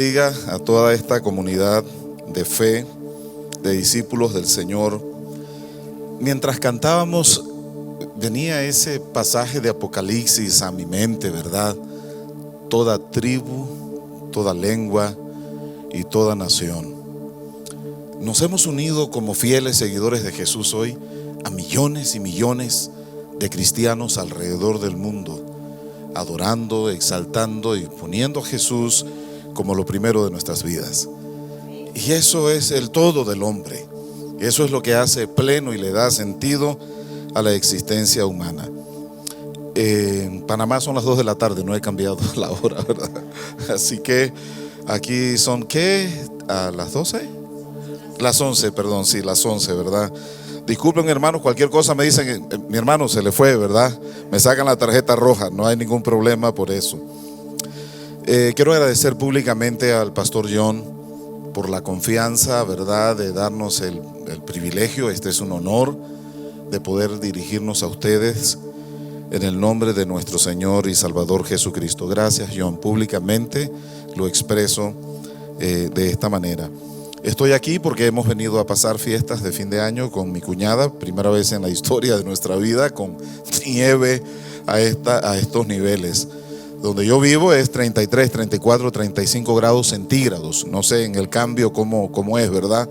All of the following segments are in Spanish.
Bendiga a toda esta comunidad de fe, de discípulos del Señor. Mientras cantábamos, venía ese pasaje de Apocalipsis a mi mente, ¿verdad? Toda tribu, toda lengua y toda nación. Nos hemos unido como fieles seguidores de Jesús hoy a millones y millones de cristianos alrededor del mundo, adorando, exaltando y poniendo a Jesús como lo primero de nuestras vidas. Y eso es el todo del hombre. Eso es lo que hace pleno y le da sentido a la existencia humana. En Panamá son las 2 de la tarde, no he cambiado la hora, ¿verdad? Así que aquí son, ¿qué? ¿A las 12? Las 11, perdón, sí, las 11, ¿verdad? Disculpen, hermanos, cualquier cosa me dicen, mi hermano se le fue, ¿verdad? Me sacan la tarjeta roja, no hay ningún problema por eso. Quiero agradecer públicamente al pastor John por la confianza, ¿verdad?, de darnos el privilegio. Este es un honor de poder dirigirnos a ustedes en el nombre de nuestro Señor y Salvador Jesucristo. Gracias, John, públicamente lo expreso de esta manera. Estoy aquí porque hemos venido a pasar fiestas de fin de año con mi cuñada, primera vez en la historia de nuestra vida, con nieve a estos niveles. Donde yo vivo es 33, 34, 35 grados centígrados. No sé en el cambio cómo es, ¿verdad?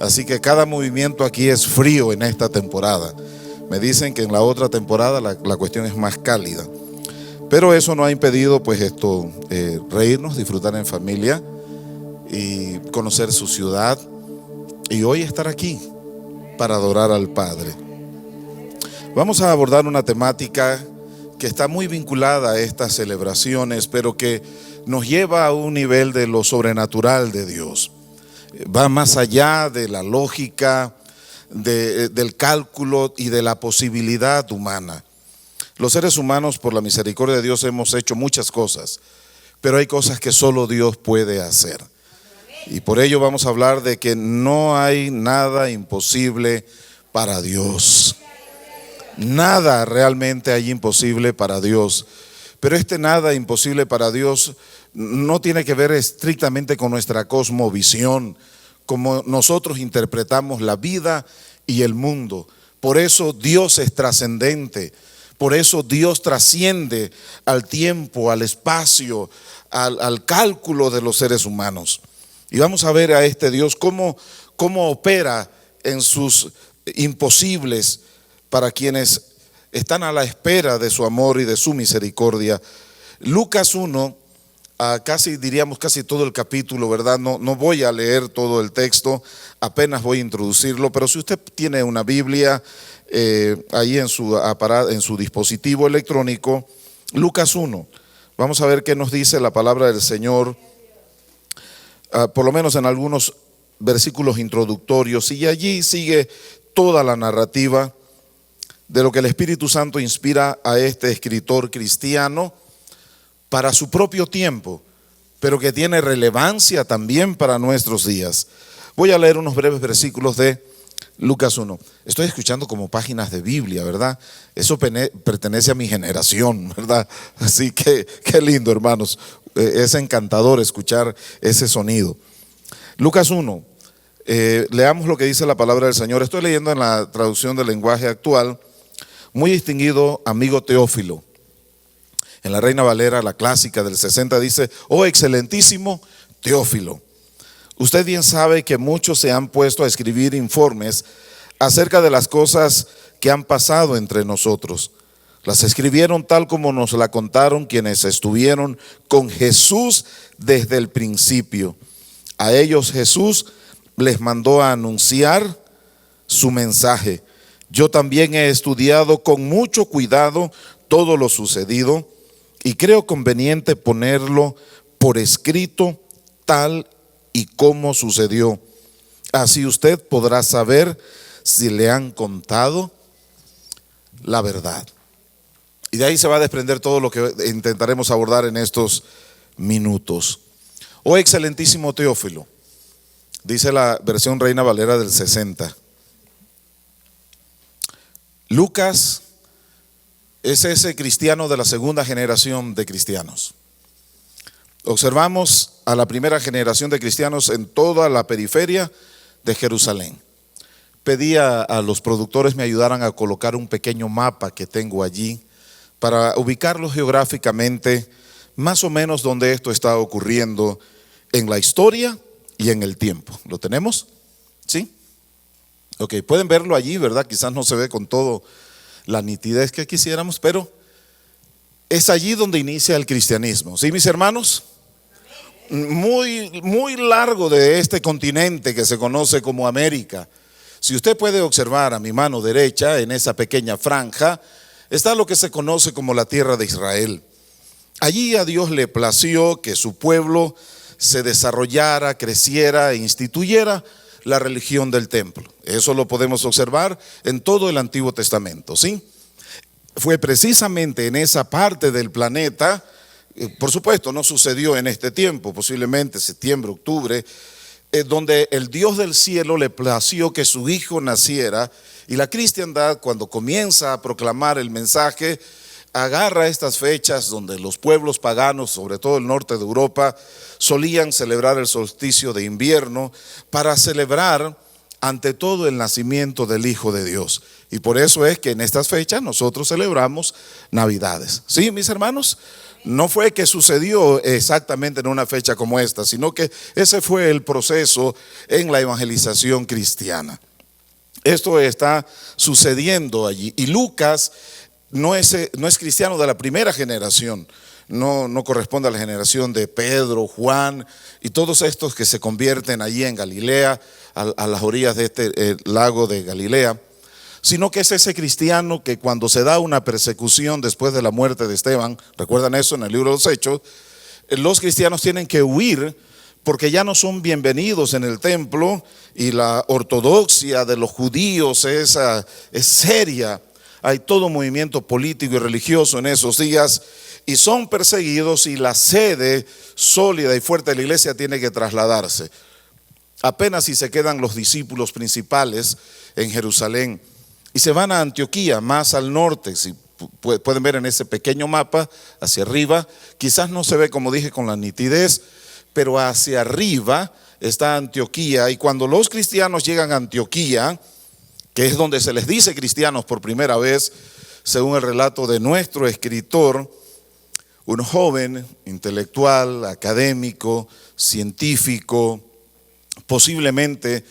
Así que cada movimiento aquí es frío en esta temporada. Me dicen que en la otra temporada la cuestión es más cálida. Pero eso no ha impedido pues reírnos, disfrutar en familia y conocer su ciudad. Y hoy estar aquí para adorar al Padre. Vamos a abordar una temática que está muy vinculada a estas celebraciones, pero que nos lleva a un nivel de lo sobrenatural de Dios. Va más allá de la lógica, del cálculo y de la posibilidad humana. Los seres humanos, por la misericordia de Dios, hemos hecho muchas cosas, pero hay cosas que solo Dios puede hacer. Y por ello vamos a hablar de que no hay nada imposible para Dios. Nada realmente hay imposible para Dios. Pero nada imposible para Dios no tiene que ver estrictamente con nuestra cosmovisión, como nosotros interpretamos la vida y el mundo. Por eso Dios es trascendente. Por eso Dios trasciende al tiempo, al espacio, al cálculo de los seres humanos. Y vamos a ver a este Dios cómo opera en sus imposibles para quienes están a la espera de su amor y de su misericordia. Lucas 1, casi todo el capítulo, ¿verdad? No voy a leer todo el texto, apenas voy a introducirlo, pero si usted tiene una Biblia ahí en su dispositivo electrónico, Lucas 1, vamos a ver qué nos dice la palabra del Señor, por lo menos en algunos versículos introductorios, y allí sigue toda la narrativa de lo que el Espíritu Santo inspira a este escritor cristiano para su propio tiempo, pero que tiene relevancia también para nuestros días. Voy a leer unos breves versículos de Lucas 1. Estoy escuchando como páginas de Biblia, ¿verdad? Eso pertenece a mi generación, ¿verdad? Así que qué lindo, hermanos. Es encantador escuchar ese sonido. Lucas 1. Leamos lo que dice la palabra del Señor. Estoy leyendo en la traducción del lenguaje actual. Muy distinguido amigo Teófilo, en la Reina Valera, la clásica del 60, dice: oh excelentísimo Teófilo, usted bien sabe que muchos se han puesto a escribir informes acerca de las cosas que han pasado entre nosotros. Las escribieron tal como nos la contaron quienes estuvieron con Jesús desde el principio. A ellos Jesús les mandó a anunciar su mensaje. Yo también he estudiado con mucho cuidado todo lo sucedido y creo conveniente ponerlo por escrito tal y como sucedió. Así usted podrá saber si le han contado la verdad. Y de ahí se va a desprender todo lo que intentaremos abordar en estos minutos. Oh excelentísimo Teófilo, dice la versión Reina Valera del 60. Lucas es ese cristiano de la segunda generación de cristianos. Observamos a la primera generación de cristianos en toda la periferia de Jerusalén. Pedí a los productores me ayudaran a colocar un pequeño mapa que tengo allí para ubicarlo geográficamente, más o menos donde esto está ocurriendo en la historia y en el tiempo. ¿Lo tenemos? ¿Sí? Ok, pueden verlo allí, ¿verdad? Quizás no se ve con toda la nitidez que quisiéramos, pero es allí donde inicia el cristianismo. ¿Sí, mis hermanos? Muy largo de este continente que se conoce como América. Si usted puede observar a mi mano derecha, en esa pequeña franja, está lo que se conoce como la tierra de Israel. Allí a Dios le plació que su pueblo se desarrollara, creciera e instituyera la religión del templo. Eso lo podemos observar en todo el Antiguo Testamento, ¿sí? Fue precisamente en esa parte del planeta, por supuesto no sucedió en este tiempo, posiblemente septiembre, octubre, donde el Dios del cielo le plació que su hijo naciera, y la cristiandad, cuando comienza a proclamar el mensaje, agarra estas fechas donde los pueblos paganos, sobre todo el norte de Europa, solían celebrar el solsticio de invierno para celebrar ante todo el nacimiento del Hijo de Dios. Y por eso es que en estas fechas nosotros celebramos Navidades. ¿Sí, mis hermanos? No fue que sucedió exactamente en una fecha como esta, sino que ese fue el proceso en la evangelización cristiana. Esto está sucediendo allí. Y Lucas no es cristiano de la primera generación. No corresponde a la generación de Pedro, Juan y todos estos que se convierten allí en Galilea, a las orillas de este lago de Galilea, sino que es ese cristiano que cuando se da una persecución después de la muerte de Esteban, recuerdan eso en el libro de los Hechos, los cristianos tienen que huir porque ya no son bienvenidos en el templo y la ortodoxia de los judíos es seria. Hay todo movimiento político y religioso en esos días y son perseguidos, y la sede sólida y fuerte de la iglesia tiene que trasladarse. Apenas si se quedan los discípulos principales en Jerusalén y se van a Antioquía, más al norte. Si pueden ver en ese pequeño mapa hacia arriba, quizás no se ve, como dije, con la nitidez, pero hacia arriba está Antioquía. Y cuando los cristianos llegan a Antioquía, que es donde se les dice cristianos por primera vez, según el relato de nuestro escritor, un joven intelectual, académico, científico, posiblemente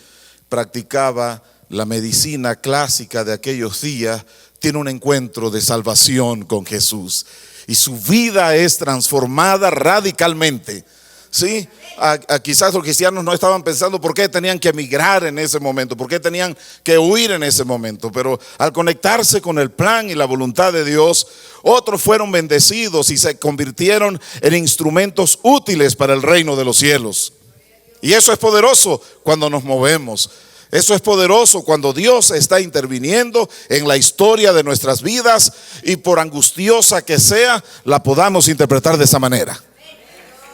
practicaba la medicina clásica de aquellos días, tiene un encuentro de salvación con Jesús y su vida es transformada radicalmente. ¿Sí? Quizás los cristianos no estaban pensando por qué tenían que emigrar en ese momento, por qué tenían que huir en ese momento, pero al conectarse con el plan y la voluntad de Dios, otros fueron bendecidos y se convirtieron en instrumentos útiles para el reino de los cielos. Y eso es poderoso cuando nos movemos. Eso es poderoso cuando Dios está interviniendo en la historia de nuestras vidas, y por angustiosa que sea, la podamos interpretar de esa manera.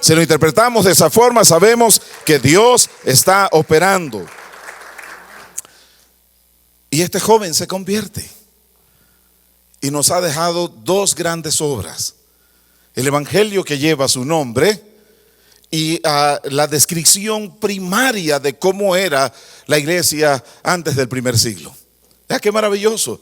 Si lo interpretamos de esa forma, sabemos que Dios está operando. Y este joven se convierte y nos ha dejado dos grandes obras: el evangelio que lleva su nombre y la descripción primaria de cómo era la iglesia antes del primer siglo. ¿Ya qué maravilloso?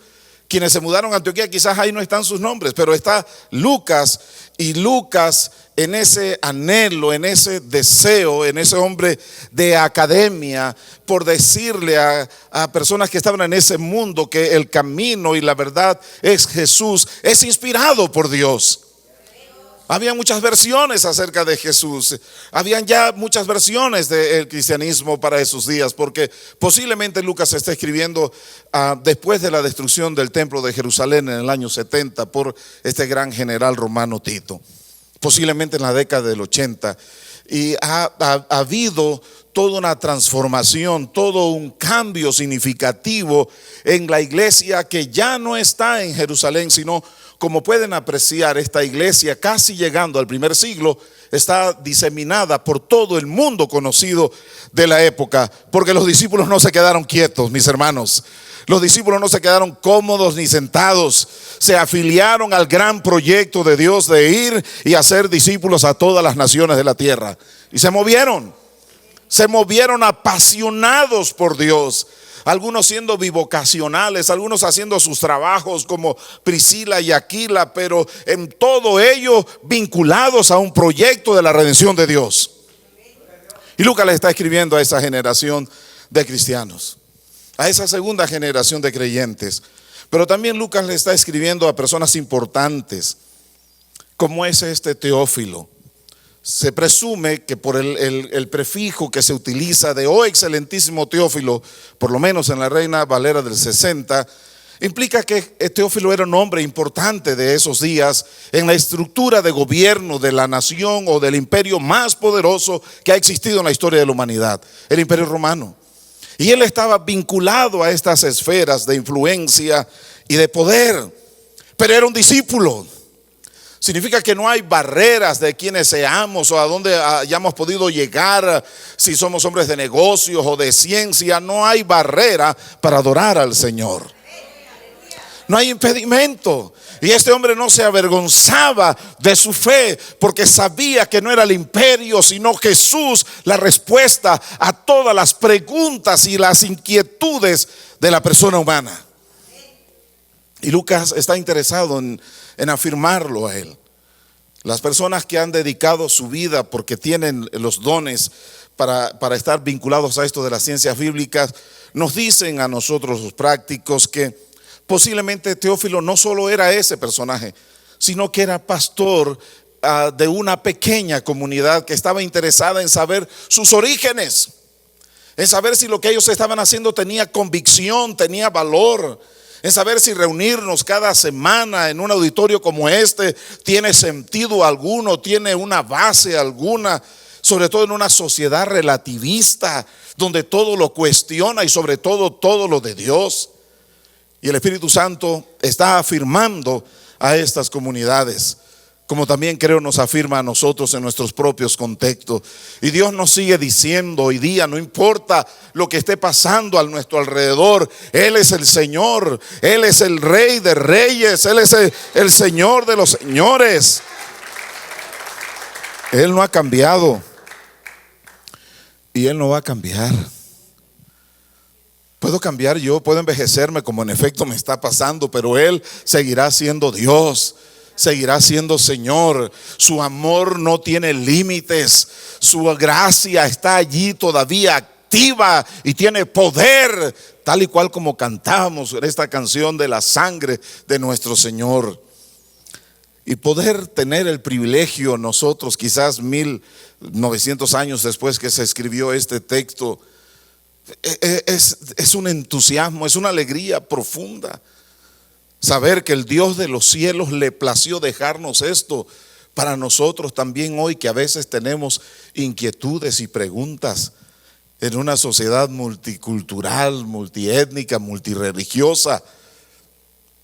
Quienes se mudaron a Antioquía, quizás ahí no están sus nombres, pero está Lucas, y Lucas en ese anhelo, en ese deseo, en ese hombre de academia, por decirle a personas que estaban en ese mundo que el camino y la verdad es Jesús, es inspirado por Dios. Había muchas versiones acerca de Jesús. Habían ya muchas versiones del cristianismo para esos días, porque posiblemente Lucas está escribiendo después de la destrucción del templo de Jerusalén en el año 70 por este gran general romano Tito, posiblemente en la década del 80. Y ha habido toda una transformación, todo un cambio significativo en la iglesia, que ya no está en Jerusalén, sino como pueden apreciar, esta iglesia, casi llegando al primer siglo, está diseminada por todo el mundo conocido de la época, porque los discípulos no se quedaron quietos, mis hermanos. Los discípulos no se quedaron cómodos ni sentados, se afiliaron al gran proyecto de Dios de ir y hacer discípulos a todas las naciones de la tierra. Y se movieron apasionados por Dios. Algunos siendo bivocacionales, algunos haciendo sus trabajos como Priscila y Aquila, pero en todo ello vinculados a un proyecto de la redención de Dios. Y Lucas le está escribiendo a esa generación de cristianos, a esa segunda generación de creyentes. Pero también Lucas le está escribiendo a personas importantes, como es este Teófilo. Se presume que por el prefijo que se utiliza de "oh excelentísimo Teófilo", por lo menos en la Reina Valera del 60, implica que Teófilo era un hombre importante de esos días en la estructura de gobierno de la nación o del imperio más poderoso que ha existido en la historia de la humanidad, el Imperio Romano. Y él estaba vinculado a estas esferas de influencia y de poder, pero era un discípulo. Significa que no hay barreras de quienes seamos o a dónde hayamos podido llegar, si somos hombres de negocios o de ciencia. No hay barrera para adorar al Señor. No hay impedimento. Y este hombre no se avergonzaba de su fe, porque sabía que no era el imperio, sino Jesús la respuesta a todas las preguntas y las inquietudes de la persona humana. Y Lucas está interesado en afirmarlo a él. Las personas que han dedicado su vida porque tienen los dones para estar vinculados a esto de las ciencias bíblicas, nos dicen a nosotros los prácticos que posiblemente Teófilo no solo era ese personaje, sino que era pastor de una pequeña comunidad que estaba interesada en saber sus orígenes, en saber si lo que ellos estaban haciendo tenía convicción, tenía valor, en saber si reunirnos cada semana en un auditorio como este tiene sentido alguno, tiene una base alguna, sobre todo en una sociedad relativista donde todo lo cuestiona y sobre todo todo lo de Dios. Y el Espíritu Santo está afirmando a estas comunidades, como también creo nos afirma a nosotros en nuestros propios contextos. Y Dios nos sigue diciendo hoy día, no importa lo que esté pasando a nuestro alrededor, Él es el Señor, Él es el Rey de Reyes, Él es el Señor de los señores. Él no ha cambiado y Él no va a cambiar. Puedo cambiar yo, puedo envejecerme como en efecto me está pasando, pero Él seguirá siendo Dios. Seguirá siendo Señor. Su amor no tiene límites. Su gracia está allí todavía activa y tiene poder, tal y cual como cantábamos en esta canción de la sangre de nuestro Señor. Y poder tener el privilegio nosotros, quizás 1900 años después que se escribió este texto, es un entusiasmo, es una alegría profunda. Saber que el Dios de los cielos le plació dejarnos esto para nosotros también hoy, que a veces tenemos inquietudes y preguntas en una sociedad multicultural, multiétnica, multireligiosa.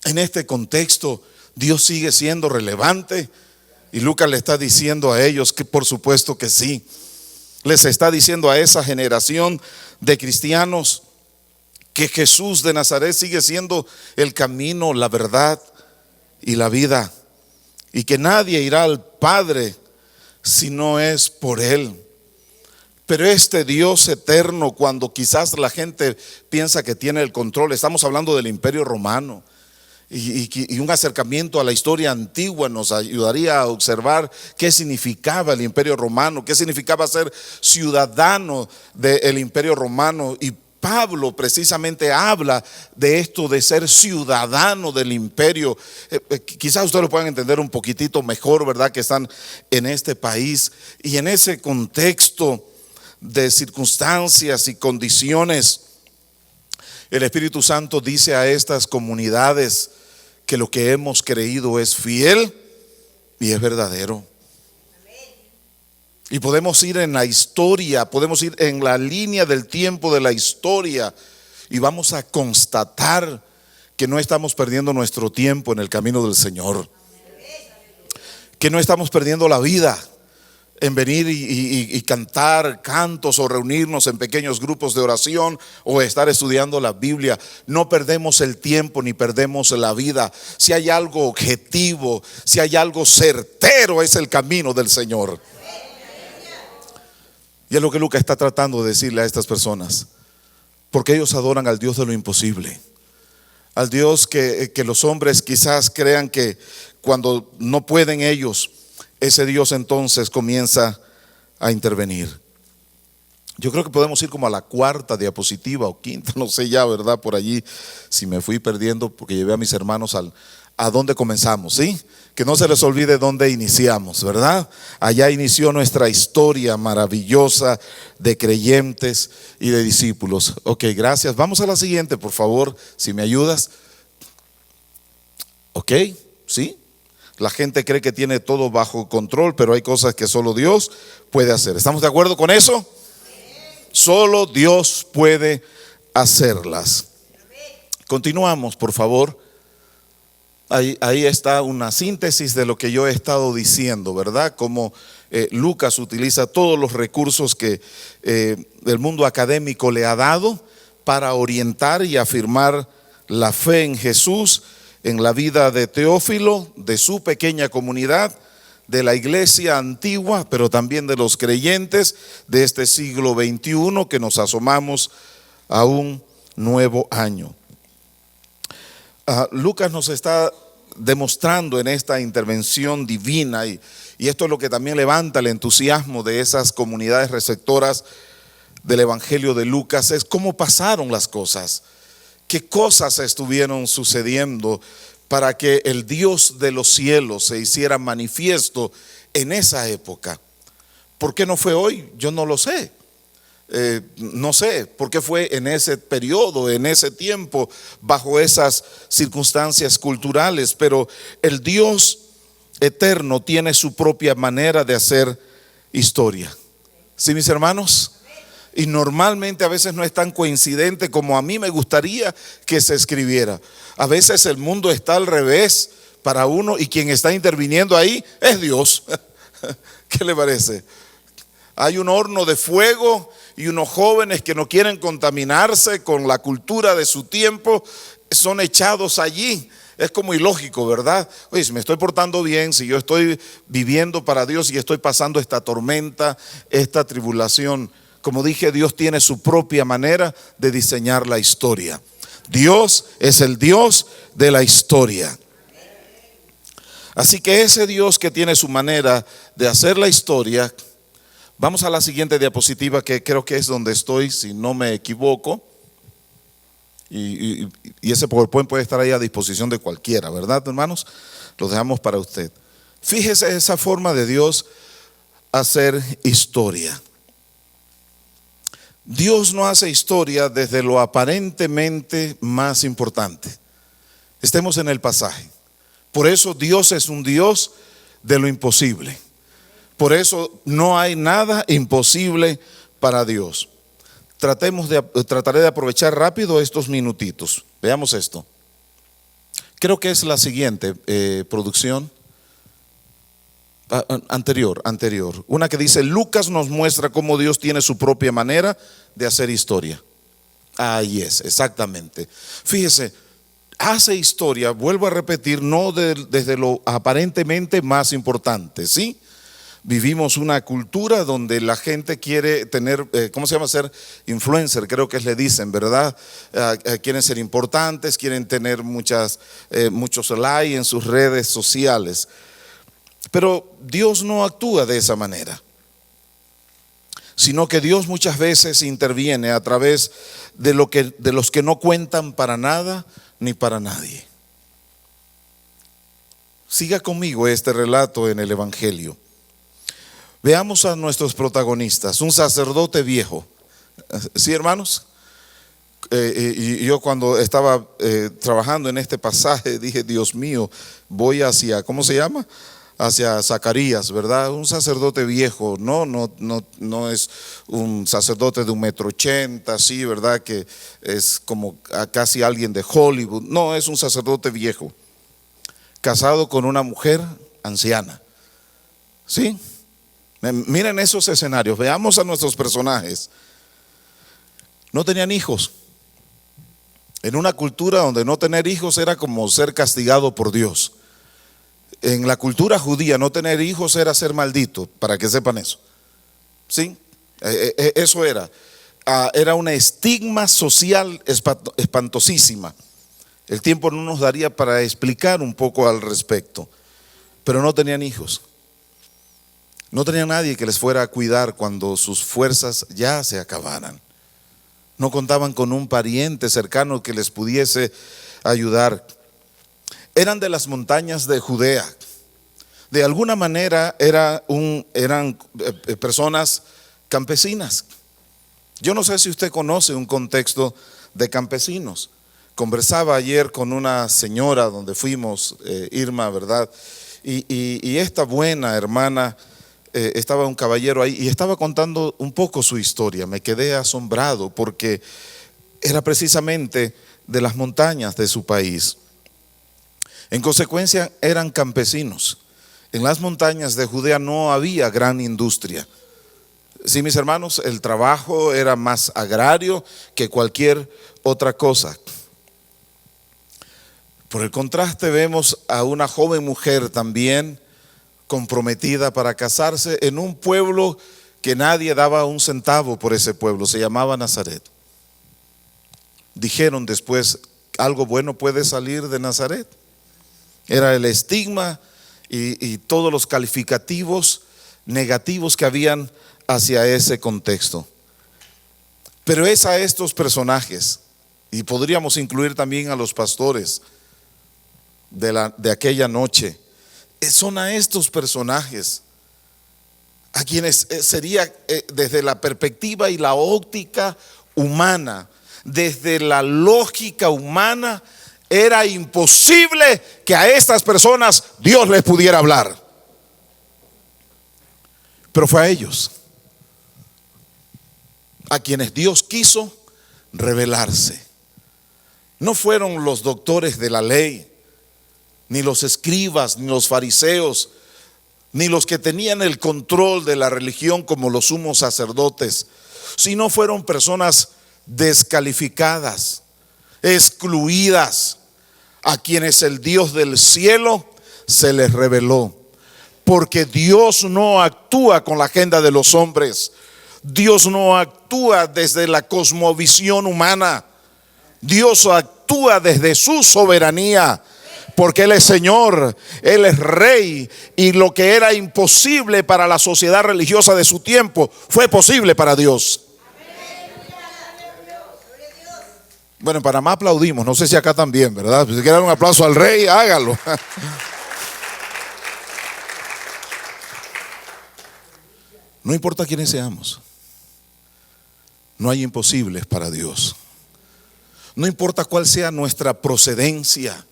En este contexto, Dios sigue siendo relevante y Lucas le está diciendo a ellos que por supuesto que sí. Les está diciendo a esa generación de cristianos que Jesús de Nazaret sigue siendo el camino, la verdad y la vida, y que nadie irá al Padre si no es por Él. Pero este Dios eterno, cuando quizás la gente piensa que tiene el control, estamos hablando del Imperio Romano, y un acercamiento a la historia antigua nos ayudaría a observar qué significaba el Imperio Romano, qué significaba ser ciudadano del Imperio Romano. Y Pablo precisamente habla de esto de ser ciudadano del imperio. Quizás ustedes lo puedan entender un poquitito mejor, ¿verdad? Que están en este país y en ese contexto de circunstancias y condiciones. El Espíritu Santo dice a estas comunidades que lo que hemos creído es fiel y es verdadero. Y podemos ir en la historia, podemos ir en la línea del tiempo de la historia y vamos a constatar que no estamos perdiendo nuestro tiempo en el camino del Señor, que no estamos perdiendo la vida en venir y cantar cantos o reunirnos en pequeños grupos de oración o estar estudiando la Biblia. No perdemos el tiempo ni perdemos la vida. Si hay algo objetivo, si hay algo certero, es el camino del Señor. Y es lo que Lucas está tratando de decirle a estas personas, porque ellos adoran al Dios de lo imposible, al Dios que los hombres quizás crean que cuando no pueden ellos, ese Dios entonces comienza a intervenir. Yo creo que podemos ir como a la cuarta diapositiva o quinta, no sé ya, ¿verdad? Por allí, si me fui perdiendo porque llevé a mis hermanos a dónde comenzamos, ¿sí? Que no se les olvide dónde iniciamos, ¿verdad? Allá inició nuestra historia maravillosa de creyentes y de discípulos. Ok, gracias. Vamos a la siguiente, por favor, si me ayudas. Ok, ¿sí? La gente cree que tiene todo bajo control, pero hay cosas que solo Dios puede hacer. ¿Estamos de acuerdo con eso? Solo Dios puede hacerlas. Continuamos, por favor. Ahí está una síntesis de lo que yo he estado diciendo, ¿verdad? Como Lucas utiliza todos los recursos que el mundo académico le ha dado para orientar y afirmar la fe en Jesús en la vida de Teófilo, de su pequeña comunidad, de la iglesia antigua, pero también de los creyentes de este siglo XXI, que nos asomamos a un nuevo año. Lucas nos está demostrando en esta intervención divina, y esto es lo que también levanta el entusiasmo de esas comunidades receptoras del Evangelio de Lucas, es cómo pasaron las cosas. ¿Qué cosas estuvieron sucediendo para que el Dios de los cielos se hiciera manifiesto en esa época? ¿Por qué no fue hoy? Yo no lo sé. No sé por qué fue en ese periodo, en ese tiempo, bajo esas circunstancias culturales, pero el Dios eterno tiene su propia manera de hacer historia. ¿Sí, mis hermanos? Y normalmente a veces no es tan coincidente como a mí me gustaría que se escribiera. A veces el mundo está al revés para uno y quien está interviniendo ahí es Dios. ¿Qué le parece? Hay un horno de fuego y unos jóvenes que no quieren contaminarse con la cultura de su tiempo son echados allí. Es como ilógico, ¿verdad? Oye, si me estoy portando bien, si yo estoy viviendo para Dios y estoy pasando esta tormenta, esta tribulación, como dije, Dios tiene su propia manera de diseñar la historia. Dios es el Dios de la historia. Así que ese Dios que tiene su manera de hacer la historia. Vamos a la siguiente diapositiva, que creo que es donde estoy, si no me equivoco. Y ese PowerPoint puede estar ahí a disposición de cualquiera, ¿verdad, hermanos? Lo dejamos para usted. Fíjese esa forma de Dios hacer historia. Dios no hace historia desde lo aparentemente más importante. Estemos en el pasaje. Por eso Dios es un Dios de lo imposible. Por eso no hay nada imposible para Dios. Trataré de aprovechar rápido estos minutitos. Veamos esto. Creo que es la siguiente producción. Anterior. Una que dice: Lucas nos muestra cómo Dios tiene su propia manera de hacer historia. Ahí es, exactamente. Fíjese, hace historia, vuelvo a repetir, no desde lo aparentemente más importante, ¿sí? Vivimos una cultura donde la gente quiere tener, ¿cómo se llama? Ser influencer, creo que le dicen, ¿verdad? Quieren ser importantes, quieren tener muchos likes en sus redes sociales. Pero Dios no actúa de esa manera, sino que Dios muchas veces interviene a través de los que no cuentan para nada ni para nadie. Siga conmigo este relato en el Evangelio. Veamos a nuestros protagonistas. Un sacerdote viejo. ¿Sí, hermanos? Y yo cuando estaba trabajando en este pasaje dije: Dios mío, voy hacia, ¿cómo se llama? hacia Zacarías, ¿verdad? Un sacerdote viejo, no es un sacerdote de 1,80 m, así, ¿verdad? Que es como casi alguien de Hollywood. No, es un sacerdote viejo, casado con una mujer anciana. ¿Sí? Miren esos escenarios, veamos a nuestros personajes. No tenían hijos. En una cultura donde no tener hijos era como ser castigado por Dios. En la cultura judía no tener hijos era ser maldito, para que sepan eso. ¿Sí? Eso era. Era una estigma social espantosísima. El tiempo no nos daría para explicar un poco al respecto. Pero no tenían hijos. No tenían nadie que les fuera a cuidar cuando sus fuerzas ya se acabaran. No contaban con un pariente cercano que les pudiese ayudar. Eran de las montañas de Judea. De alguna manera eran personas campesinas. Yo no sé si usted conoce un contexto de campesinos. Conversaba ayer con una señora donde fuimos, Irma, ¿verdad? Y esta buena hermana, estaba un caballero ahí y estaba contando un poco su historia. Me quedé asombrado porque era precisamente de las montañas de su país. En consecuencia, eran campesinos. En las montañas de Judea no había gran industria. Sí, mis hermanos, el trabajo era más agrario que cualquier otra cosa. Por el contraste vemos a una joven mujer también comprometida para casarse en un pueblo que nadie daba un centavo por ese pueblo. Se llamaba Nazaret. Dijeron después, algo bueno puede salir de Nazaret. Era el estigma y todos los calificativos negativos que habían hacia ese contexto. Pero es a estos personajes, y podríamos incluir también a los pastores de aquella noche, son a estos personajes a quienes sería desde la perspectiva y la óptica humana, desde la lógica humana, era imposible que a estas personas Dios les pudiera hablar. Pero fue a ellos a quienes Dios quiso revelarse. No fueron los doctores de la ley, ni los escribas, ni los fariseos, ni los que tenían el control de la religión como los sumos sacerdotes, sino fueron personas descalificadas, excluidas, a quienes el Dios del cielo se les reveló. Porque Dios no actúa con la agenda de los hombres. Dios no actúa desde la cosmovisión humana. Dios actúa desde su soberanía. Porque Él es Señor, Él es Rey, y lo que era imposible para la sociedad religiosa de su tiempo fue posible para Dios. Bueno, en Panamá aplaudimos, no sé si acá también, ¿verdad? Si quieren dar un aplauso al Rey, hágalo. No importa quiénes seamos, no hay imposibles para Dios. No importa cuál sea nuestra procedencia,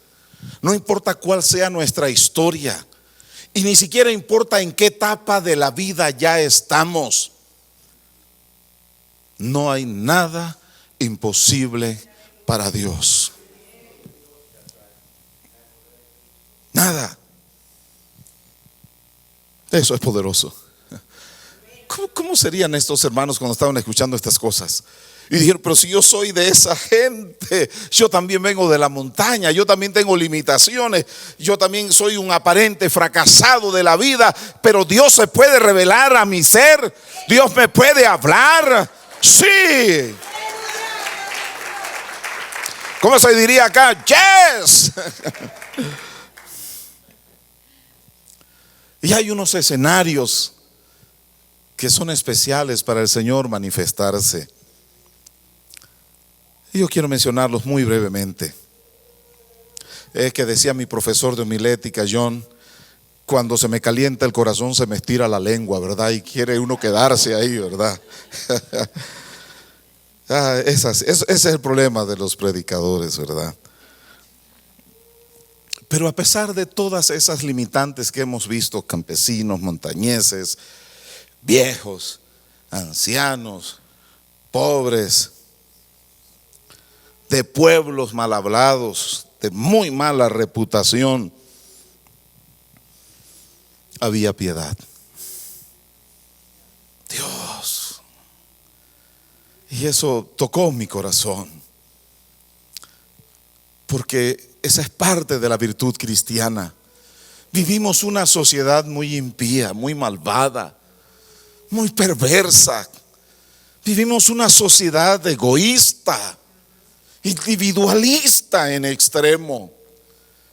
no importa cuál sea nuestra historia, y ni siquiera importa en qué etapa de la vida ya estamos. No hay nada imposible para Dios. Nada. Eso es poderoso. ¿Cómo serían estos hermanos cuando estaban escuchando estas cosas? Y dijeron, pero si yo soy de esa gente, yo también vengo de la montaña, yo también tengo limitaciones, yo también soy un aparente fracasado de la vida, pero Dios se puede revelar a mi ser, Dios me puede hablar. Sí. ¿Cómo se diría acá? Yes. Y hay unos escenarios que son especiales para el Señor manifestarse. Y yo quiero mencionarlos muy brevemente. Es que decía mi profesor de homilética, John, cuando se me calienta el corazón se me estira la lengua, ¿verdad? Y quiere uno quedarse ahí, ¿verdad? Ese es el problema de los predicadores, ¿verdad? Pero a pesar de todas esas limitantes que hemos visto, campesinos, montañeses, viejos, ancianos, pobres, de pueblos mal hablados, de muy mala reputación, había piedad. Dios. Y eso tocó mi corazón, porque esa es parte de la virtud cristiana. Vivimos una sociedad muy impía, muy malvada, muy perversa. Vivimos una sociedad egoísta, individualista en extremo.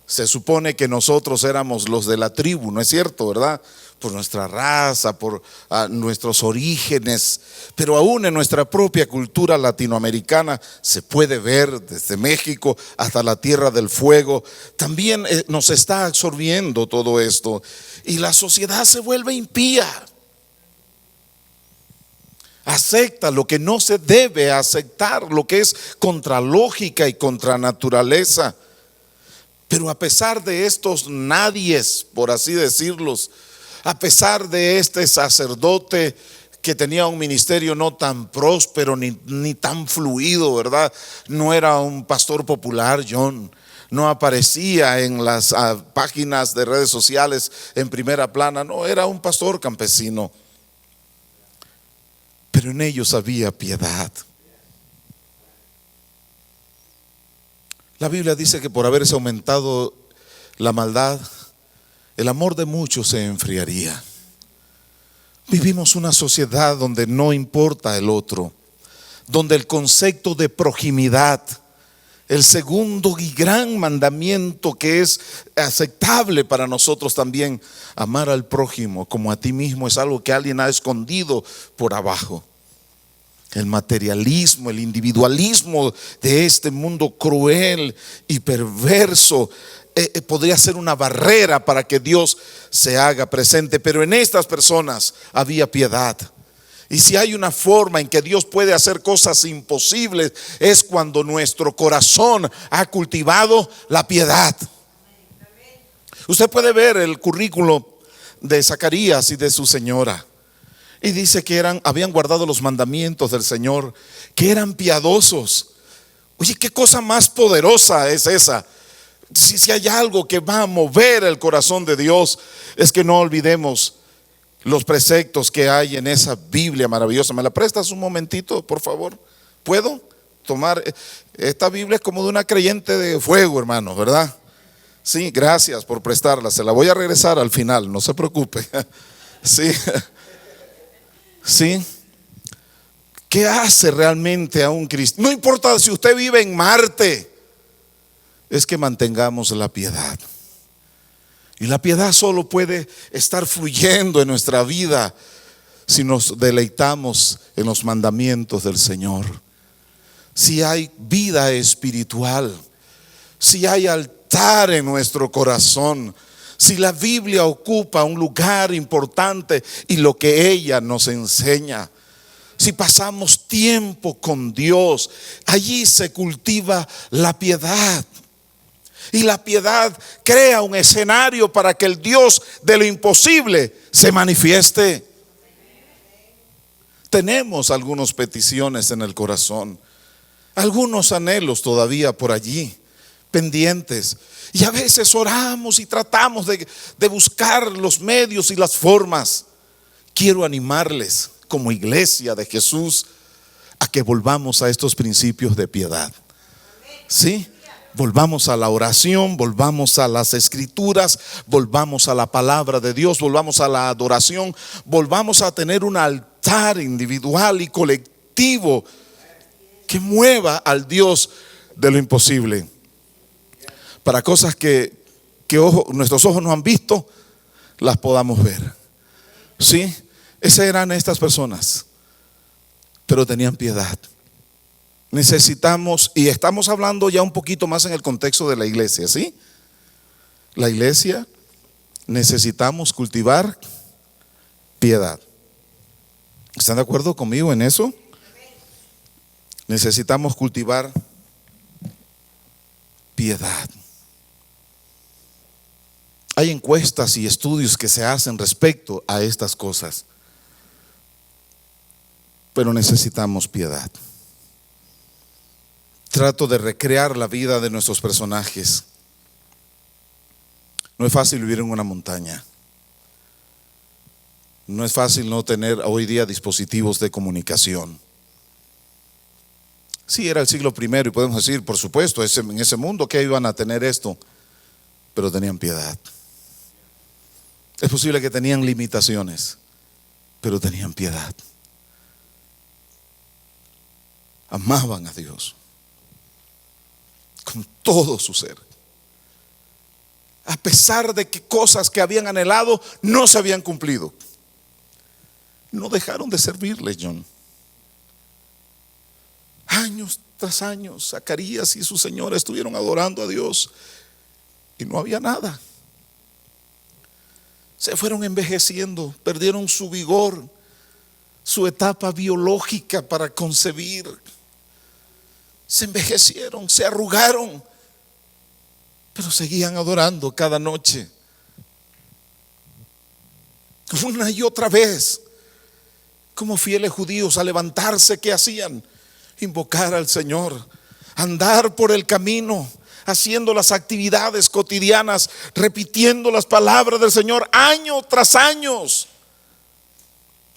Se supone que nosotros éramos los de la tribu, ¿no es cierto, verdad? Por nuestra raza, por nuestros orígenes, pero aún en nuestra propia cultura latinoamericana se puede ver desde México hasta la Tierra del Fuego. También nos está absorbiendo todo esto y la sociedad se vuelve impía. Acepta lo que no se debe aceptar, lo que es contra lógica y contra naturaleza. Pero a pesar de estos nadies, por así decirlos, a pesar de este sacerdote que tenía un ministerio no tan próspero ni tan fluido, ¿verdad? No era un pastor popular, John. No aparecía en las páginas de redes sociales en primera plana. No, era un pastor campesino. Pero en ellos había piedad. La Biblia dice que por haberse aumentado la maldad, el amor de muchos se enfriaría. Vivimos una sociedad donde no importa el otro, donde el concepto de proximidad, el segundo y gran mandamiento que es aceptable para nosotros también, amar al prójimo como a ti mismo, es algo que alguien ha escondido por abajo. El materialismo, el individualismo de este mundo cruel y perverso podría ser una barrera para que Dios se haga presente. Pero en estas personas había piedad. Y si hay una forma en que Dios puede hacer cosas imposibles, es cuando nuestro corazón ha cultivado la piedad. Usted puede ver el currículo de Zacarías y de su señora. Y dice que habían guardado los mandamientos del Señor, que eran piadosos. Oye, qué cosa más poderosa es esa. Si hay algo que va a mover el corazón de Dios, es que no olvidemos los preceptos que hay en esa Biblia maravillosa. ¿Me la prestas un momentito, por favor? ¿Puedo tomar? Esta Biblia es como de una creyente de fuego, hermano, ¿verdad? Sí, gracias por prestarla. Se la voy a regresar al final, no se preocupe. Sí. ¿Sí? ¿Qué hace realmente a un cristiano? No importa si usted vive en Marte, es que mantengamos la piedad. Y la piedad solo puede estar fluyendo en nuestra vida si nos deleitamos en los mandamientos del Señor. Si hay vida espiritual, si hay altar en nuestro corazón, si la Biblia ocupa un lugar importante y lo que ella nos enseña, si pasamos tiempo con Dios, allí se cultiva la piedad. Y la piedad crea un escenario para que el Dios de lo imposible se manifieste. Tenemos algunas peticiones en el corazón, algunos anhelos todavía por allí pendientes, y a veces oramos y tratamos de buscar los medios y las formas. Quiero animarles como iglesia de Jesús a que volvamos a estos principios de piedad. ¿Sí? Volvamos a la oración, volvamos a las escrituras, volvamos a la palabra de Dios, volvamos a la adoración, volvamos a tener un altar individual y colectivo que mueva al Dios de lo imposible. Para cosas que nuestros ojos no han visto, las podamos ver. ¿Sí? Esas eran estas personas, pero tenían piedad. Necesitamos, y estamos hablando ya un poquito más en el contexto de la iglesia, ¿sí? La iglesia necesitamos cultivar piedad. ¿Están de acuerdo conmigo en eso? Necesitamos cultivar piedad. Hay encuestas y estudios que se hacen respecto a estas cosas, pero necesitamos piedad. Trato de recrear la vida de nuestros personajes. No es fácil vivir en una montaña. No es fácil no tener hoy día dispositivos de comunicación. Sí, era el siglo I y podemos decir, por supuesto, en ese mundo que iban a tener esto, pero tenían piedad. Es posible que tenían limitaciones, pero tenían piedad. Amaban a Dios con todo su ser. A pesar de que cosas que habían anhelado no se habían cumplido, no dejaron de servirle, John. Años tras años, Zacarías y su señora estuvieron adorando a Dios y no había nada. Se fueron envejeciendo, perdieron su vigor, su etapa biológica para concebir. Se envejecieron, se arrugaron, pero seguían adorando cada noche. Una y otra vez, como fieles judíos, a levantarse, ¿qué hacían? Invocar al Señor, andar por el camino, haciendo las actividades cotidianas, repitiendo las palabras del Señor año tras año,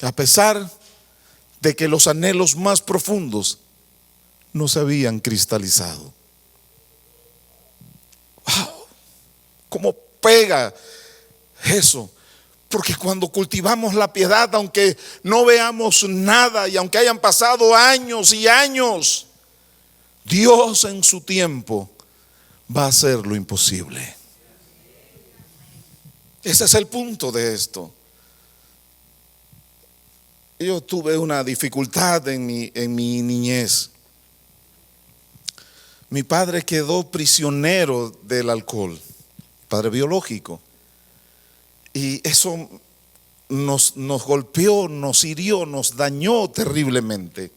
a pesar de que los anhelos más profundos no se habían cristalizado. ¡Wow! ¿Cómo pega eso? Porque cuando cultivamos la piedad, aunque no veamos nada y aunque hayan pasado años y años, Dios en su tiempo va a hacer lo imposible. Ese es el punto de esto. Yo tuve una dificultad en mi niñez. Mi padre quedó prisionero del alcohol, padre biológico. Y eso nos golpeó, nos hirió, nos dañó terriblemente.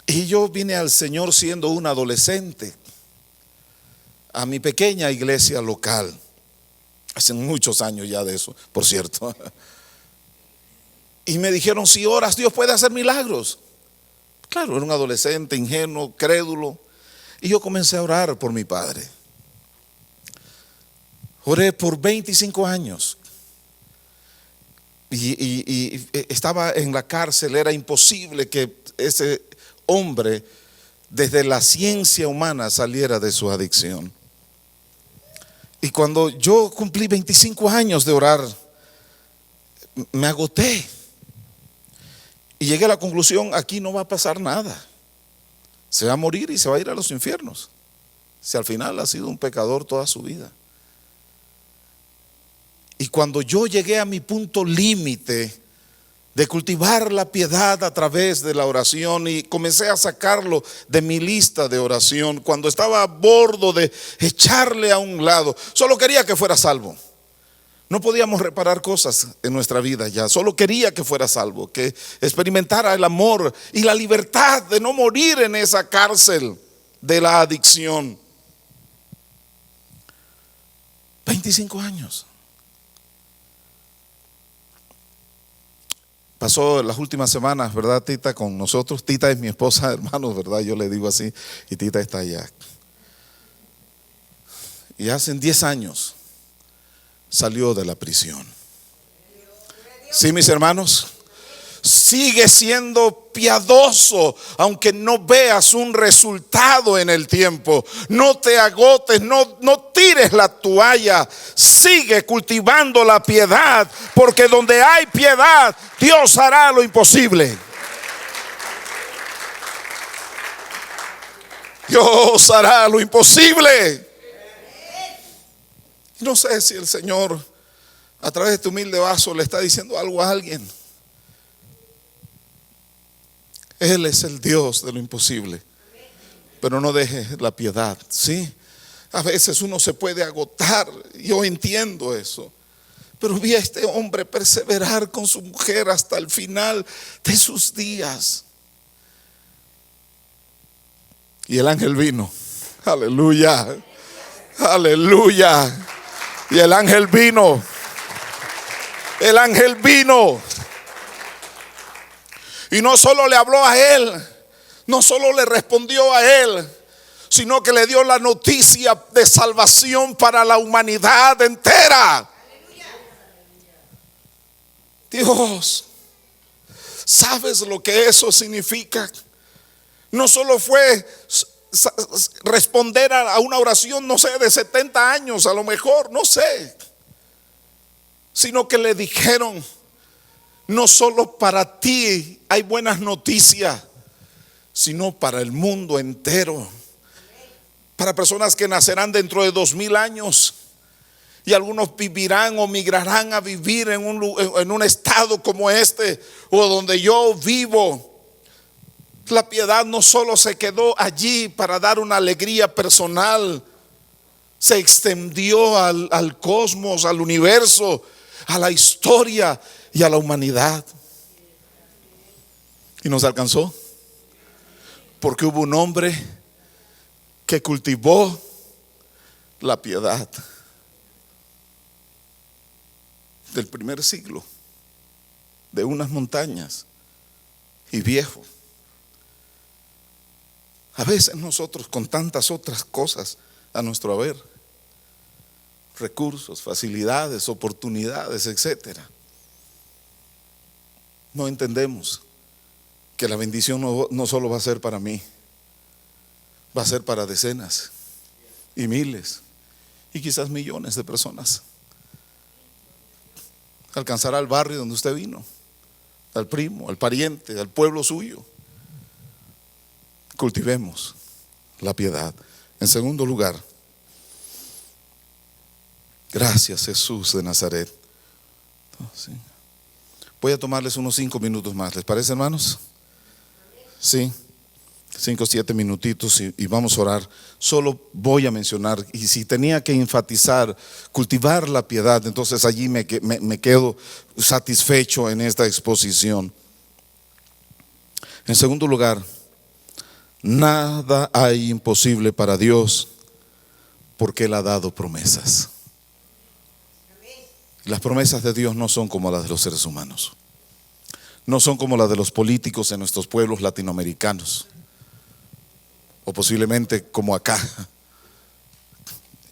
Y yo vine al Señor siendo un adolescente, a mi pequeña iglesia local. Hace muchos años ya de eso, por cierto. Y me dijeron, si oras, Dios puede hacer milagros. Claro, era un adolescente ingenuo, crédulo. Y yo comencé a orar por mi padre. Oré por 25 años. Y estaba en la cárcel. Era imposible que ese hombre, desde la ciencia humana, saliera de su adicción. Y cuando yo cumplí 25 años de orar, me agoté. Y llegué a la conclusión, aquí no va a pasar nada. Se va a morir y se va a ir a los infiernos. Si al final ha sido un pecador toda su vida. Y cuando yo llegué a mi punto límite de cultivar la piedad a través de la oración y comencé a sacarlo de mi lista de oración, cuando estaba a bordo de echarle a un lado, solo quería que fuera salvo. No podíamos reparar cosas en nuestra vida ya, solo quería que fuera salvo, que experimentara el amor y la libertad de no morir en esa cárcel de la adicción. 25 años. Pasó las últimas semanas, ¿verdad, Tita? Con nosotros. Tita es mi esposa, hermanos, ¿verdad? Yo le digo así, y Tita está allá. Y hace 10 años salió de la prisión. Sí, mis hermanos, sigue siendo piadoso, aunque no veas un resultado en el tiempo. No te agotes, no tires la toalla. Sigue cultivando la piedad, porque donde hay piedad, Dios hará lo imposible. Dios hará lo imposible. No sé si el Señor, a través de este humilde vaso, le está diciendo algo a alguien. Él es el Dios de lo imposible. Pero no dejes la piedad, ¿sí? A veces uno se puede agotar, yo entiendo eso. Pero vi a este hombre perseverar con su mujer hasta el final de sus días. Y el ángel vino, aleluya. Aleluya. Y el ángel vino. El ángel vino. Y no solo le habló a él, no solo le respondió a él, sino que le dio la noticia de salvación para la humanidad entera. Dios, ¿sabes lo que eso significa? No solo fue responder a una oración, no sé, de 70 años, a lo mejor, no sé, sino que le dijeron: no solo para ti hay buenas noticias, sino para el mundo entero. Para personas que nacerán dentro de 2000 años. Y algunos vivirán o migrarán a vivir en un estado como este o donde yo vivo. La piedad no solo se quedó allí para dar una alegría personal, se extendió al cosmos, al universo, a la historia y a la humanidad. Y nos alcanzó porque hubo un hombre que cultivó la piedad del primer siglo, de unas montañas, y viejo. A veces nosotros, con tantas otras cosas a nuestro haber, recursos, facilidades, oportunidades, etcétera, no entendemos que la bendición no solo va a ser para mí, va a ser para decenas y miles y quizás millones de personas. Alcanzará al barrio donde usted vino, al primo, al pariente, al pueblo suyo. Cultivemos la piedad. En segundo lugar, gracias Jesús de Nazaret. Voy a tomarles unos 5 minutos más, ¿les parece, hermanos? Sí, 5 o 7 minutitos y vamos a orar. Solo voy a mencionar, y si tenía que enfatizar cultivar la piedad, entonces allí me quedo satisfecho en esta exposición. En segundo lugar, nada hay imposible para Dios, porque Él ha dado promesas. Las promesas de Dios no son como las de los seres humanos, no son como las de los políticos en nuestros pueblos latinoamericanos, o posiblemente como acá.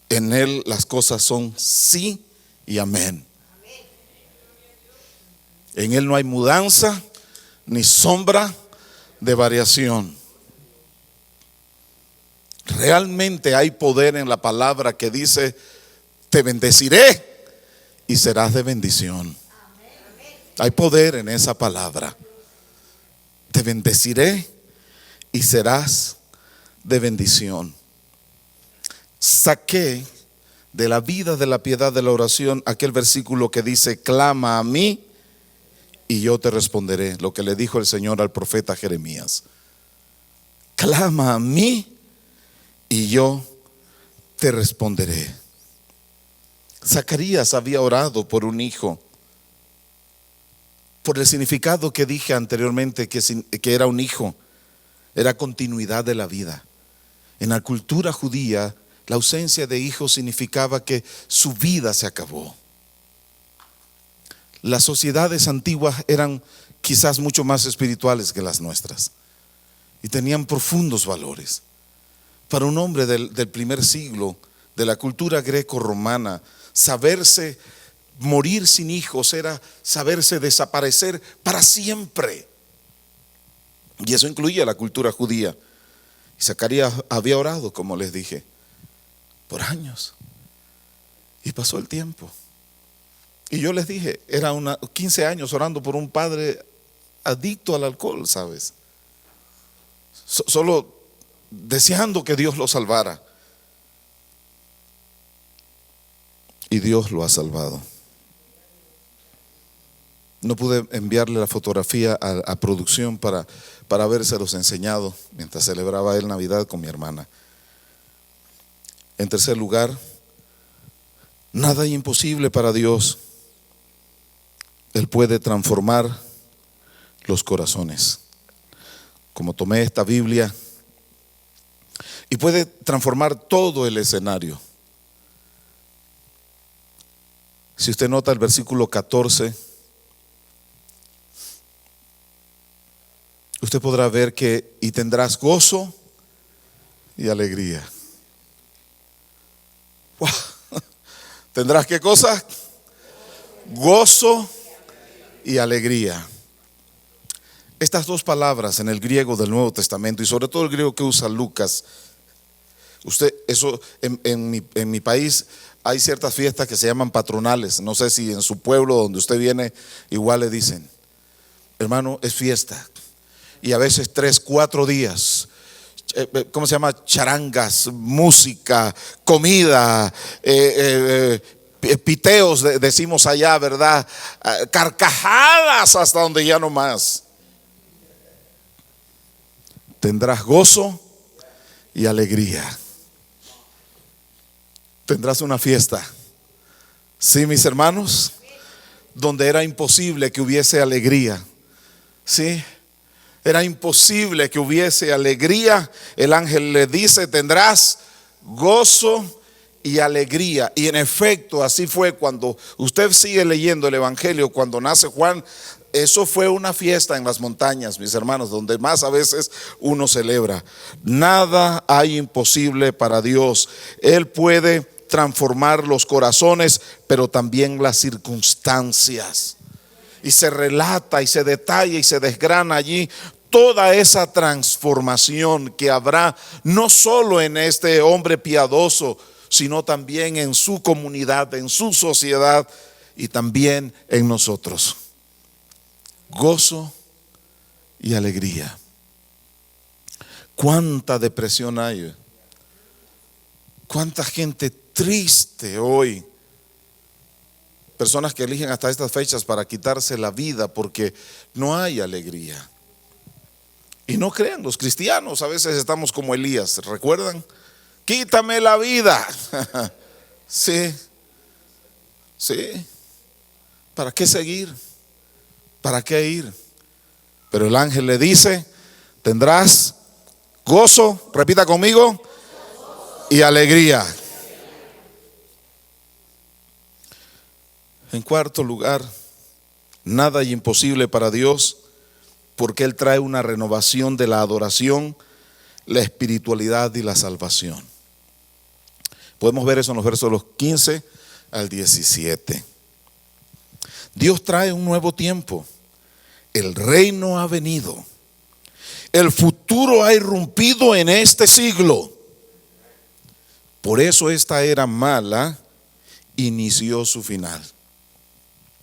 En Él las cosas son sí y amén. En Él no hay mudanza ni sombra de variación. Realmente hay poder en la palabra que dice: te bendeciré y serás de bendición. Hay poder en esa palabra. Te bendeciré y serás de bendición. Saqué de la vida de la piedad de la oración aquel versículo que dice: clama a mí y yo te responderé. Lo que le dijo el Señor al profeta Jeremías: clama a mí y yo te responderé. Zacarías había orado por un hijo, por el significado que dije anteriormente, que era un hijo, era continuidad de la vida. En la cultura judía, la ausencia de hijos significaba que su vida se acabó. Las sociedades antiguas eran quizás mucho más espirituales que las nuestras y tenían profundos valores. Para un hombre del primer siglo, de la cultura greco-romana, saberse morir sin hijos era saberse desaparecer para siempre. Y eso incluía la cultura judía. Y Zacarías había orado, como les dije, por años. Y pasó el tiempo. Y yo les dije, era 15 años orando por un padre adicto al alcohol, ¿sabes? Solo deseando que Dios lo salvara. Y Dios lo ha salvado. No pude enviarle la fotografía a producción para habérselos enseñado mientras celebraba él Navidad con mi hermana. En tercer lugar, nada es imposible para Dios. Él puede transformar los corazones. Como tomé esta Biblia, y puede transformar todo el escenario. Si usted nota el versículo 14, usted podrá ver que y tendrás gozo y alegría. ¡Wow! ¿Tendrás qué cosa? Gozo y alegría. Estas dos palabras en el griego del Nuevo Testamento, y sobre todo el griego que usa Lucas, en mi país hay ciertas fiestas que se llaman patronales. No sé si en su pueblo donde usted viene igual le dicen, hermano, es fiesta. Y a veces 3, 4 días. ¿Cómo se llama? Charangas, música, comida, piteos, decimos allá, ¿verdad? Carcajadas hasta donde ya no más. Tendrás gozo y alegría. Tendrás una fiesta. Sí, mis hermanos, donde era imposible que hubiese alegría. Sí. Era imposible que hubiese alegría. El ángel le dice, tendrás gozo y alegría. Y en efecto, así fue cuando usted sigue leyendo el Evangelio, cuando nace Juan. Eso fue una fiesta en las montañas, mis hermanos, donde más a veces uno celebra. Nada hay imposible para Dios. Él puede transformar los corazones, pero también las circunstancias. Y se relata y se detalla y se desgrana allí toda esa transformación que habrá no solo en este hombre piadoso, sino también en su comunidad, en su sociedad y también en nosotros. Gozo y alegría. ¿Cuánta depresión hay? ¿Cuánta gente triste hoy? Personas que eligen hasta estas fechas para quitarse la vida porque no hay alegría. Y no crean, los cristianos a veces estamos como Elías, ¿recuerdan? Quítame la vida. Sí, sí. ¿Para qué seguir? ¿Para qué ir? Pero el ángel le dice, tendrás gozo, repita conmigo, y alegría. En cuarto lugar, nada hay imposible para Dios, porque Él trae una renovación de la adoración, la espiritualidad y la salvación. Podemos ver eso en los versos de los 15 al 17. Dios trae un nuevo tiempo. El reino ha venido. El futuro ha irrumpido en este siglo. Por eso esta era mala inició su final.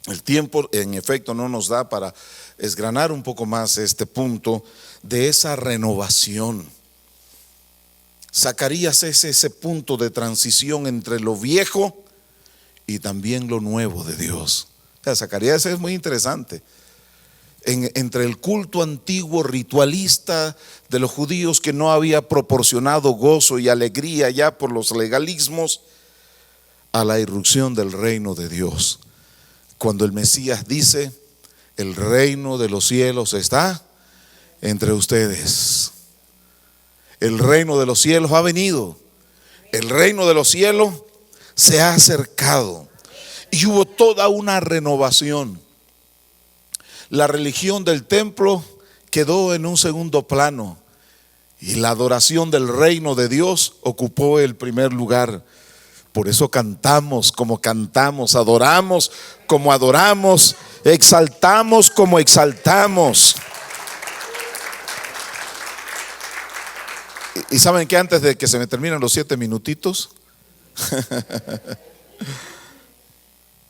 El tiempo en efecto no nos da para desgranar un poco más este punto de esa renovación. Zacarías es ese punto de transición entre lo viejo y también lo nuevo de Dios. O sea, Zacarías es muy interesante. Entre el culto antiguo ritualista de los judíos que no había proporcionado gozo y alegría ya por los legalismos, a la irrupción del reino de Dios. Cuando el Mesías dice, el reino de los cielos está entre ustedes. El reino de los cielos ha venido. El reino de los cielos se ha acercado. Y hubo toda una renovación. La religión del templo quedó en un segundo plano y la adoración del reino de Dios ocupó el primer lugar. Por eso cantamos como cantamos, adoramos como adoramos, exaltamos como exaltamos. Y saben que antes de que se me terminen los 7 minutitos,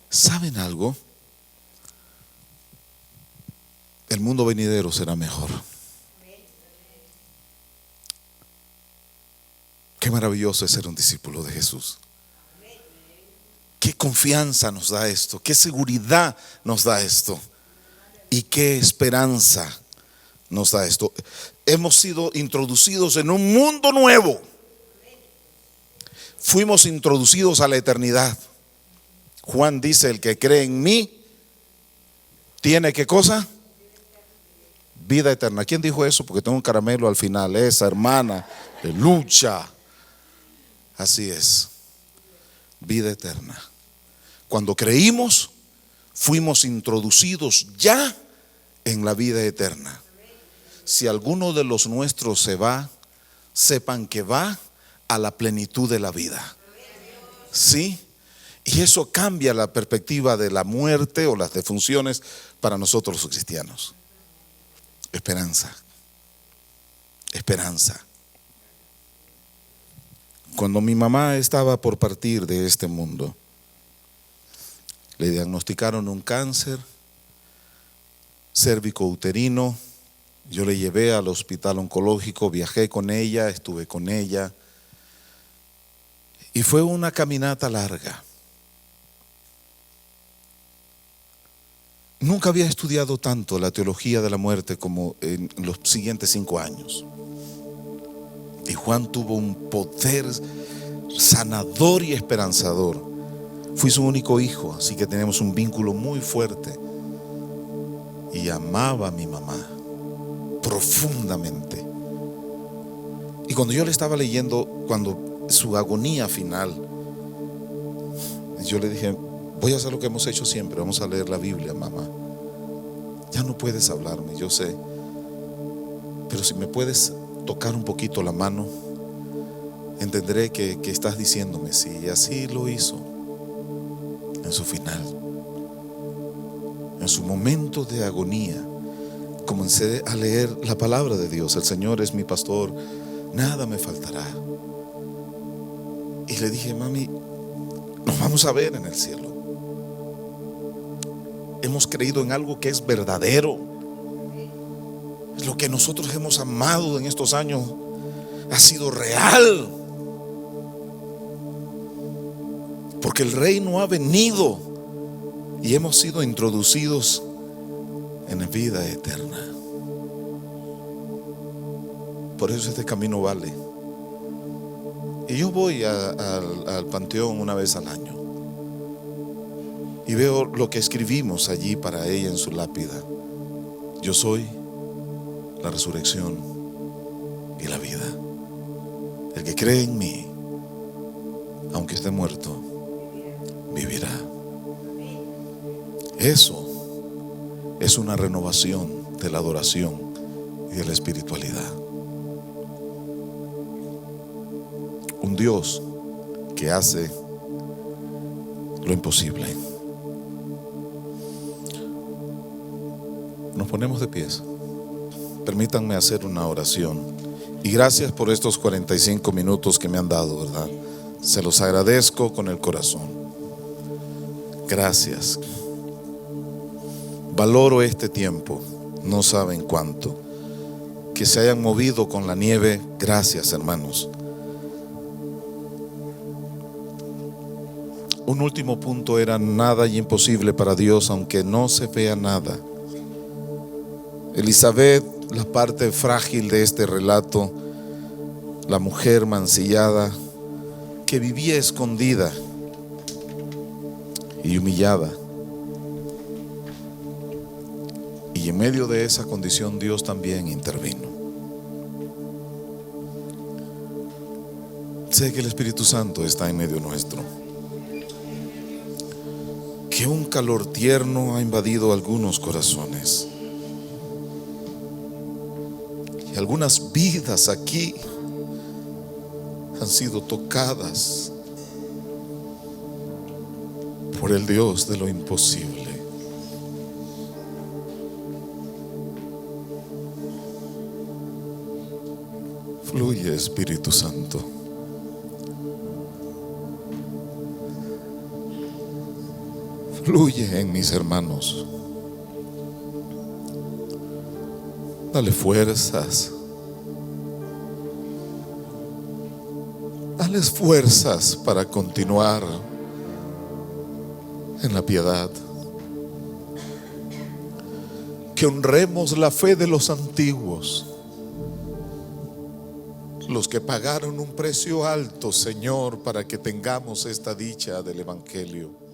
¿saben algo? El mundo venidero será mejor. Qué maravilloso es ser un discípulo de Jesús. Qué confianza nos da esto, qué seguridad nos da esto y qué esperanza nos da esto. Hemos sido introducidos en un mundo nuevo. Fuimos introducidos a la eternidad. Juan dice, el que cree en mí tiene ¿qué cosa? Vida eterna. ¿Quién dijo eso? Porque tengo un caramelo al final. Esa hermana de lucha. Así es. Vida eterna. Cuando creímos, fuimos introducidos ya en la vida eterna. Si alguno de los nuestros se va, sepan que va a la plenitud de la vida. ¿Sí? Y eso cambia la perspectiva de la muerte o las defunciones para nosotros los cristianos. Esperanza. Esperanza. Cuando mi mamá estaba por partir de este mundo, le diagnosticaron un cáncer cérvico-uterino. Yo le llevé al hospital oncológico, viajé con ella, estuve con ella. Y fue una caminata larga. Nunca había estudiado tanto la teología de la muerte como en los siguientes 5 años. Y Juan tuvo un poder sanador y esperanzador. Fui su único hijo, así que tenemos un vínculo muy fuerte. Y amaba a mi mamá profundamente. Y cuando yo le estaba leyendo, cuando su agonía final, yo le dije: voy a hacer lo que hemos hecho siempre, vamos a leer la Biblia, mamá. Ya no puedes hablarme, yo sé, pero si me puedes tocar un poquito la mano, entenderé que estás diciéndome sí. Y así lo hizo en su final. En su momento de agonía, comencé a leer la palabra de Dios. El Señor es mi pastor, nada me faltará. Y le dije: mami, nos vamos a ver en el cielo. Hemos creído en algo que es verdadero. Lo que nosotros hemos amado en estos años ha sido real. Porque el reino ha venido y hemos sido introducidos en la vida eterna. Por eso este camino vale. Y yo voy al panteón una vez al año y veo lo que escribimos allí para ella en su lápida: yo soy la resurrección y la vida. El que cree en mí, aunque esté muerto, vivirá. Eso es una renovación de la adoración y de la espiritualidad. Un Dios que hace lo imposible. Nos ponemos de pies. Permítanme hacer una oración. Y gracias por estos 45 minutos que me han dado, ¿verdad? Se los agradezco con el corazón. Gracias. Valoro este tiempo. No saben cuánto. Que se hayan movido con la nieve. Gracias, hermanos. Un último punto era: nada y imposible para Dios, aunque no se vea nada. Elizabeth, la parte frágil de este relato, la mujer mancillada que vivía escondida y humillada. Y en medio de esa condición Dios también intervino. Sé que el Espíritu Santo está en medio nuestro. Que un calor tierno ha invadido algunos corazones. Y algunas vidas aquí han sido tocadas por el Dios de lo imposible. Fluye, Espíritu Santo. Fluye en mis hermanos. Dale fuerzas. Dales fuerzas para continuar en la piedad. Que honremos la fe de los antiguos, los que pagaron un precio alto, Señor, para que tengamos esta dicha del Evangelio.